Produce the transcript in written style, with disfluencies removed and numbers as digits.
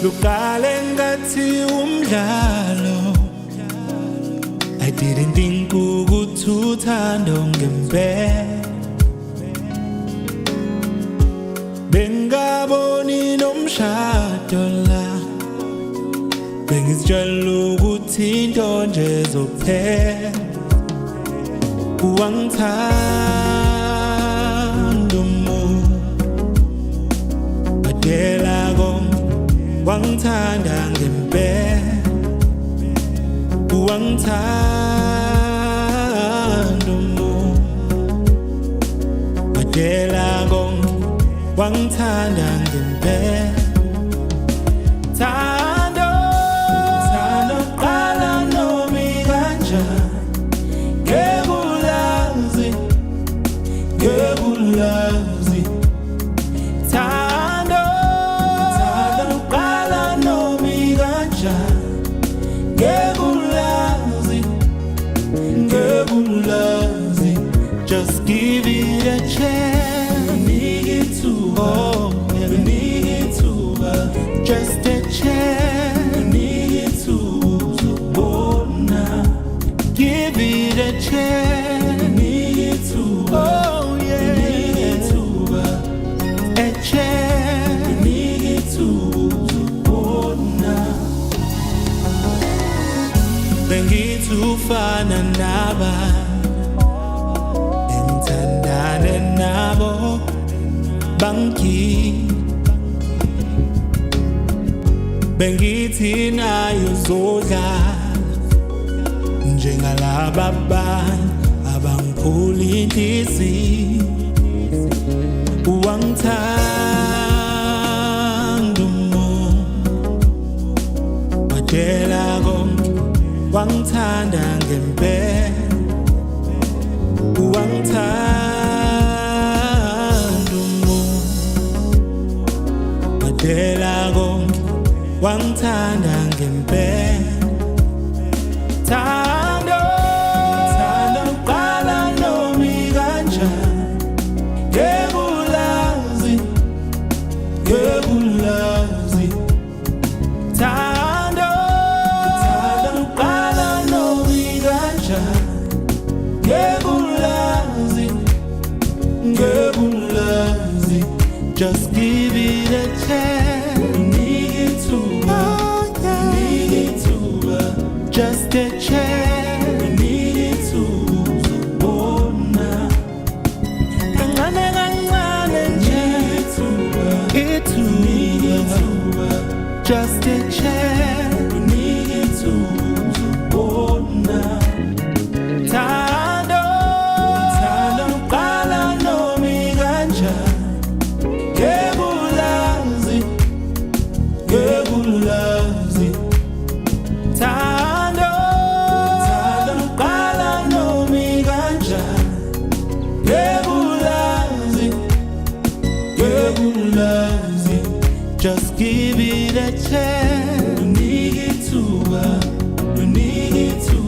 Luqale ngathi umdlalo, I didn't think ukuthi uthando ngempela. Bengaboni nomshado la, bengizitshela ukuthi into nje ezophela. Wangithanda umuntu, badela konke, wangithanda ngempela. Wangithanda umuntu, badela konke, wangithanda ngempela. Thando, thando qala noma kanjani, ngekulazi, ngekulazi. Thando, thando qala noma kanjani, ngekulazi, ngekulazi. Just give it a chance, nigga too. Oh, yeah, nigga too. Just a chance, nigga too. Oh, nah. Give it a chance, nigga too. Oh, yeah, nigga too. A chance, nigga too. Oh, nah. Bengithufana nabanye, engithandane nabo bangikhiye. Bengithi naye uzodlala njengalaba abanye abangiphula inhliziyo. Wangithanda umuntu, wadela konke, wangithanda ngempela. Wangithanda umuntu, wadela konke, wangithanda ngempela. Thando, thando qala noma kanjani, ngekulazi, ngekulazi. Thando, thando qala noma kanjani, ngekulazi, ngekulazi. Just give it a chance, nigga too. Oh, yeah. Nigga too. Just a chance, nigga too. Oh, nah. Kancane kancane nje, nigga too. Nigga too. Just a chance, nigga too. Oh, nah. Thando, thando qala noma kanjani, ngekulazi, ngekulazi. Thando, thando qala noma kanjani, ngekulazi, ngekulazi. Just give it a chance, nigga too, nigga too.